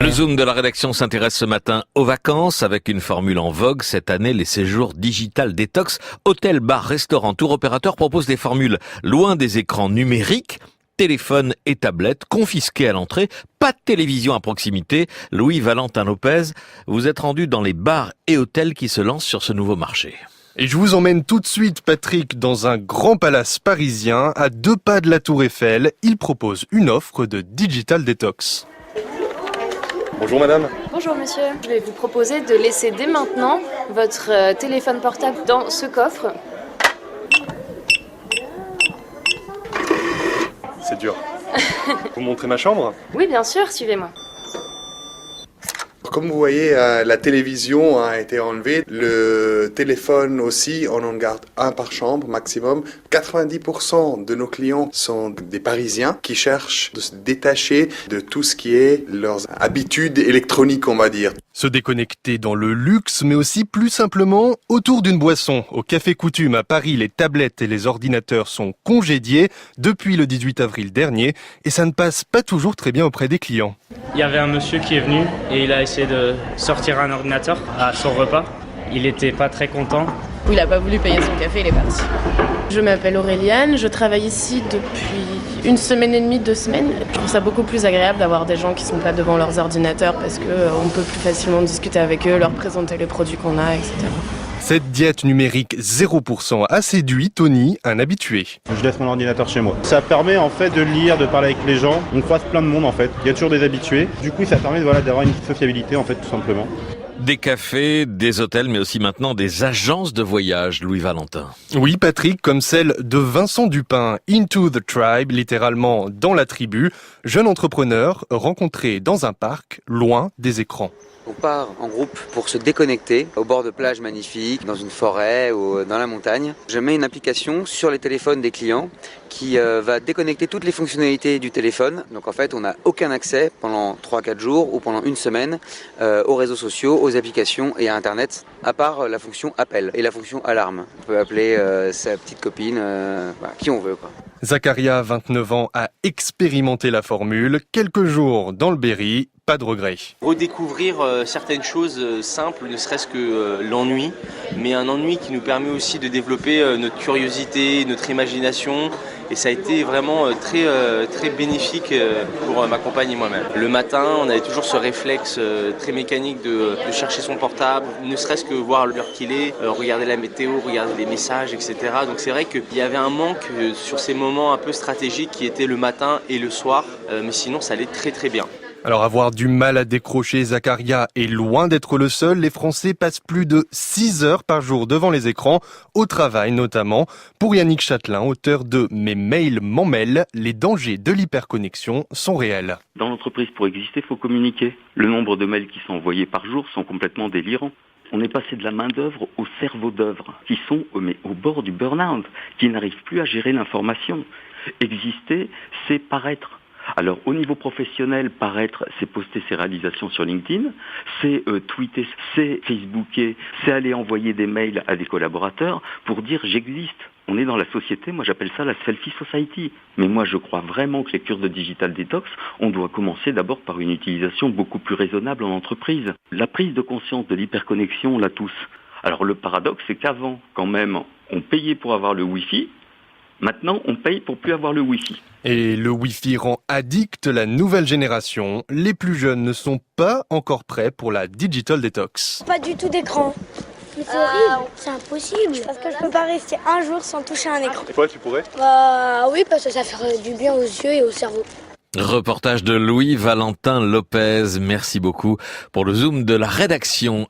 Le Zoom de la rédaction s'intéresse ce matin aux vacances avec une formule en vogue cette année, les séjours digital détox. Hôtel, bar, restaurant, tour opérateur proposent des formules loin des écrans numériques, téléphone et tablette confisqués à l'entrée, pas de télévision à proximité. Louis Valentin Lopez, vous êtes rendu dans les bars et hôtels qui se lancent sur ce nouveau marché. Et je vous emmène tout de suite, Patrick, dans un grand palace parisien, à 2 pas de la Tour Eiffel. Il propose une offre de digital détox. Bonjour madame. Bonjour monsieur, je vais vous proposer de laisser dès maintenant votre téléphone portable dans ce coffre. C'est dur. Vous montrez ma chambre ? Oui bien sûr, suivez-moi. Comme vous voyez, la télévision a été enlevée. Le téléphone aussi, on en garde un par chambre maximum. 90% de nos clients sont des Parisiens qui cherchent de se détacher de tout ce qui est leurs habitudes électroniques, on va dire. Se déconnecter dans le luxe, mais aussi plus simplement autour d'une boisson. Au Café Coutume à Paris, les tablettes et les ordinateurs sont congédiés depuis le 18 avril dernier et ça ne passe pas toujours très bien auprès des clients. Il y avait un monsieur qui est venu et il a essayé de sortir un ordinateur à son repas. Il était pas très content. Il n'a pas voulu payer son café, il est parti. Je m'appelle Auréliane, je travaille ici depuis 1 semaine et demie, 2 semaines. Je trouve ça beaucoup plus agréable d'avoir des gens qui sont pas devant leurs ordinateurs parce qu'on peut plus facilement discuter avec eux, leur présenter les produits qu'on a, etc. Cette diète numérique 0% a séduit Tony, un habitué. Je laisse mon ordinateur chez moi. Ça permet en fait de lire, de parler avec les gens. On croise plein de monde en fait. Il y a toujours des habitués. Du coup, ça permet d'avoir une sociabilité en fait, tout simplement. Des cafés, des hôtels, mais aussi maintenant des agences de voyage, Louis Valentin. Oui, Patrick, comme celle de Vincent Dupin, Into the Tribe, littéralement dans la tribu, jeune entrepreneur rencontré dans un parc, loin des écrans. On part en groupe pour se déconnecter au bord de plage magnifiques, dans une forêt ou dans la montagne. Je mets une application sur les téléphones des clients qui va déconnecter toutes les fonctionnalités du téléphone. Donc en fait, on n'a aucun accès pendant 3-4 jours ou pendant 1 semaine aux réseaux sociaux, aux applications et à Internet, à part la fonction appel et la fonction alarme. On peut appeler sa petite copine, qui on veut, quoi. Zacharia, 29 ans, a expérimenté la formule. Quelques jours dans le Berry, pas de regret. Redécouvrir certaines choses simples, ne serait-ce que l'ennui, mais un ennui qui nous permet aussi de développer notre curiosité, notre imagination. Et ça a été vraiment très bénéfique pour ma compagne et moi-même. Le matin, on avait toujours ce réflexe très mécanique de chercher son portable, ne serait-ce que voir l'heure qu'il est, regarder la météo, regarder les messages, etc. Donc c'est vrai qu'il y avait un manque sur ces moments un peu stratégiques qui étaient le matin et le soir, mais sinon ça allait très bien. Alors avoir du mal à décrocher, Zacharia est loin d'être le seul. Les Français passent plus de 6 heures par jour devant les écrans, au travail notamment. Pour Yannick Châtelain, auteur de « Mes mails m'emmêlent », les dangers de l'hyperconnexion sont réels. Dans l'entreprise, pour exister, il faut communiquer. Le nombre de mails qui sont envoyés par jour sont complètement délirants. On est passé de la main-d'œuvre au cerveau d'œuvre, qui sont au bord du burn-out, qui n'arrivent plus à gérer l'information. Exister, c'est paraître. Alors au niveau professionnel, paraître, c'est poster ses réalisations sur LinkedIn, c'est tweeter, c'est facebooker, c'est aller envoyer des mails à des collaborateurs pour dire j'existe. On est dans la société, moi j'appelle ça la selfie society. Mais moi je crois vraiment que les cures de digital detox, on doit commencer d'abord par une utilisation beaucoup plus raisonnable en entreprise. La prise de conscience de l'hyperconnexion, on l'a tous. Alors le paradoxe, c'est qu'avant, quand même, on payait pour avoir le Wi-Fi. Maintenant, on paye pour plus avoir le Wi-Fi. Et le Wi-Fi rend addict la nouvelle génération. Les plus jeunes ne sont pas encore prêts pour la digital detox. Pas du tout d'écran. Mais c'est horrible, c'est impossible. Parce que je peux pas rester un jour sans toucher un écran. Et toi, tu pourrais ? Oui, parce que ça fait du bien aux yeux et au cerveau. Reportage de Louis Valentin Lopez. Merci beaucoup pour le Zoom de la rédaction.